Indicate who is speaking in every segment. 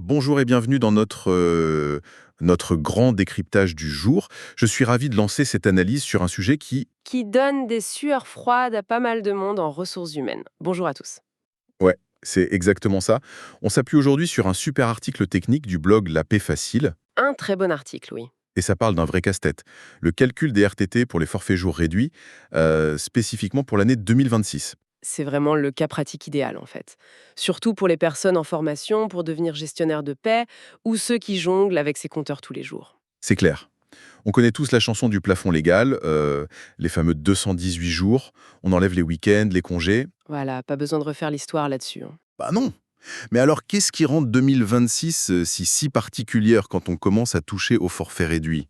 Speaker 1: Bonjour et bienvenue dans notre grand décryptage du jour. Je suis ravi de lancer cette analyse sur un sujet
Speaker 2: Qui donne des sueurs froides à pas mal de monde en ressources humaines. Bonjour à tous.
Speaker 1: ouais, c'est exactement ça. On s'appuie aujourd'hui sur un super article technique du blog La Paix Facile,
Speaker 2: Un très bon article, oui.
Speaker 1: et ça parle d'un vrai casse-tête. Le calcul des RTT pour les forfaits jours réduits, spécifiquement pour l'année 2026.
Speaker 2: C'est vraiment le cas pratique idéal, en fait. Surtout pour les personnes en formation pour devenir gestionnaire de paie ou ceux qui jonglent avec ces compteurs tous les jours.
Speaker 1: C'est clair. On connaît tous la chanson du plafond légal, les fameux 218 jours. On enlève les week-ends, les congés.
Speaker 2: Voilà, pas besoin de refaire l'histoire là-dessus, hein.
Speaker 1: Bah non. Mais alors, qu'est-ce qui rend 2026 si particulière quand on commence à toucher au forfait réduit?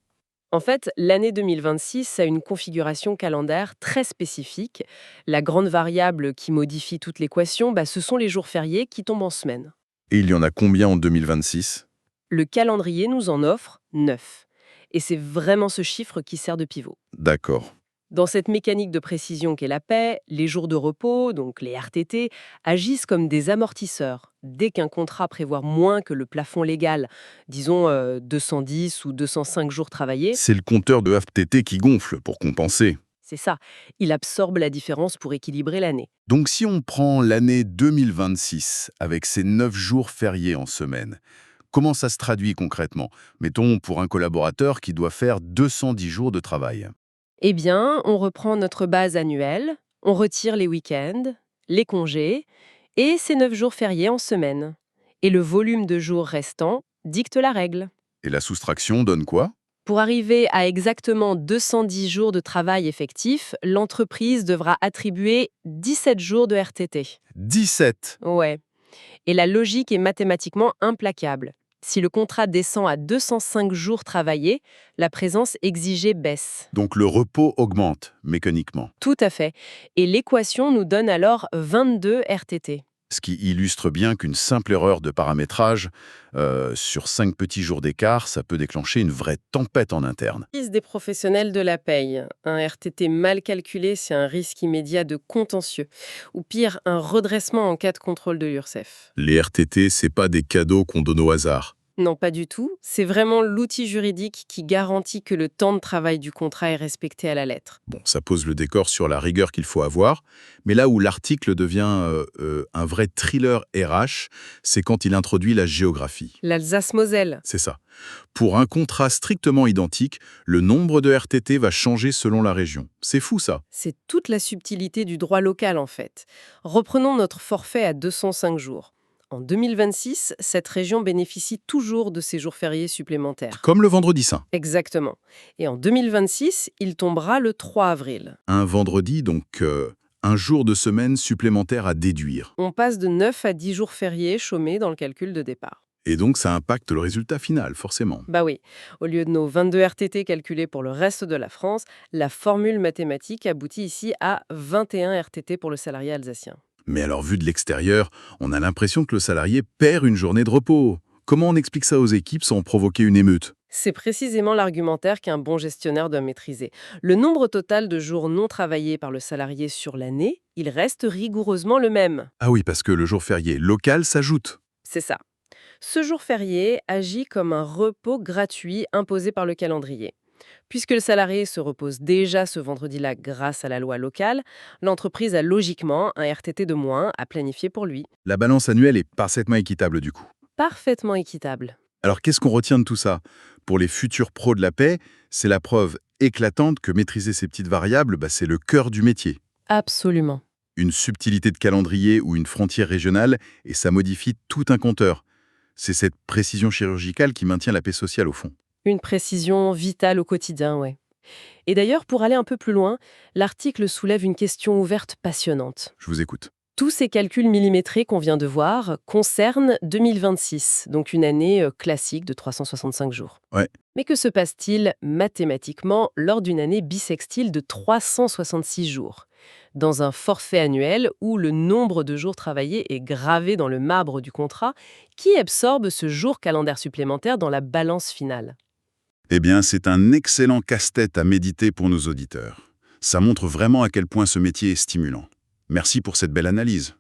Speaker 2: En fait, l'année 2026 a une configuration calendaire très spécifique. La grande variable qui modifie toute l'équation, ce sont les jours fériés qui tombent en semaine.
Speaker 1: Et il y en a combien en 2026?
Speaker 2: Le calendrier nous en offre 9. Et c'est vraiment ce chiffre qui sert de pivot.
Speaker 1: D'accord.
Speaker 2: Dans cette mécanique de précision qu'est la paix, les jours de repos, donc les RTT, agissent comme des amortisseurs. Dès qu'un contrat prévoit moins que le plafond légal, disons 210 ou 205 jours travaillés,
Speaker 1: C'est le compteur de FTT qui gonfle pour compenser.
Speaker 2: c'est ça, il absorbe la différence pour équilibrer l'année.
Speaker 1: Donc si on prend l'année 2026 avec ses 9 jours fériés en semaine, comment ça se traduit concrètement? Mettons pour un collaborateur qui doit faire 210 jours de travail.
Speaker 2: Eh bien, on reprend notre base annuelle, on retire les week-ends, les congés et ces 9 jours fériés en semaine. Et le volume de jours restants dicte la règle.
Speaker 1: Et la soustraction donne quoi?
Speaker 2: Pour arriver à exactement 210 jours de travail effectif, l'entreprise devra attribuer 17 jours de RTT.
Speaker 1: 17.
Speaker 2: Ouais. Et la logique est mathématiquement implacable. Si le contrat descend à 205 jours travaillés, la présence exigée baisse.
Speaker 1: Donc le repos augmente mécaniquement.
Speaker 2: Tout à fait. Et l'équation nous donne alors 22 RTT.
Speaker 1: Ce qui illustre bien qu'une simple erreur de paramétrage, sur 5 petits jours d'écart, ça peut déclencher une vraie tempête en interne.
Speaker 2: Fils des professionnels de la paye. Un RTT mal calculé, c'est un risque immédiat de contentieux. Ou pire, un redressement en cas de contrôle de l'URSSAF.
Speaker 1: Les RTT, c'est pas des cadeaux qu'on donne au hasard.
Speaker 2: Non, pas du tout. C'est vraiment l'outil juridique qui garantit que le temps de travail du contrat est respecté à la lettre.
Speaker 1: Bon, ça pose le décor sur la rigueur qu'il faut avoir, mais là où l'article devient un vrai thriller RH, c'est quand il introduit la géographie.
Speaker 2: L'Alsace-Moselle.
Speaker 1: C'est ça. Pour un contrat strictement identique, le nombre de RTT va changer selon la région. C'est fou ça.
Speaker 2: C'est toute la subtilité du droit local en fait. Reprenons notre forfait à 205 jours. En 2026, cette région bénéficie toujours de ces jours fériés supplémentaires.
Speaker 1: Comme le vendredi saint.
Speaker 2: Exactement. Et en 2026, il tombera le 3 avril.
Speaker 1: Un vendredi, donc un jour de semaine supplémentaire à déduire.
Speaker 2: On passe de 9 à 10 jours fériés chômés dans le calcul de départ.
Speaker 1: Et donc ça impacte le résultat final, forcément.
Speaker 2: Bah oui, au lieu de nos 22 RTT calculés pour le reste de la France, la formule mathématique aboutit ici à 21 RTT pour le salarié alsacien.
Speaker 1: Mais alors vu de l'extérieur, on a l'impression que le salarié perd une journée de repos. Comment on explique ça aux équipes sans provoquer une émeute?
Speaker 2: C'est précisément l'argumentaire qu'un bon gestionnaire doit maîtriser. Le nombre total de jours non travaillés par le salarié sur l'année, il reste rigoureusement le même.
Speaker 1: Ah oui, parce que le jour férié local s'ajoute.
Speaker 2: C'est ça. Ce jour férié agit comme un repos gratuit imposé par le calendrier. Puisque le salarié se repose déjà ce vendredi-là grâce à la loi locale, l'entreprise a logiquement un RTT de moins à planifier pour lui.
Speaker 1: La balance annuelle est parfaitement équitable du coup.
Speaker 2: Parfaitement équitable.
Speaker 1: Alors qu'est-ce qu'on retient de tout ça? Pour les futurs pros de la paix, c'est la preuve éclatante que maîtriser ces petites variables, c'est le cœur du métier.
Speaker 2: Absolument.
Speaker 1: Une subtilité de calendrier ou une frontière régionale, et ça modifie tout un compteur. C'est cette précision chirurgicale qui maintient la paix sociale au fond.
Speaker 2: Une précision vitale au quotidien, ouais. Et d'ailleurs, pour aller un peu plus loin, l'article soulève une question ouverte passionnante.
Speaker 1: Je vous écoute.
Speaker 2: Tous ces calculs millimétrés qu'on vient de voir concernent 2026, donc une année classique de 365 jours.
Speaker 1: Ouais.
Speaker 2: Mais que se passe-t-il mathématiquement lors d'une année bissextile de 366 jours, dans un forfait annuel où le nombre de jours travaillés est gravé dans le marbre du contrat, qui absorbe ce jour calendaire supplémentaire dans la balance finale?
Speaker 1: Eh bien, c'est un excellent casse-tête à méditer pour nos auditeurs. Ça montre vraiment à quel point ce métier est stimulant. Merci pour cette belle analyse.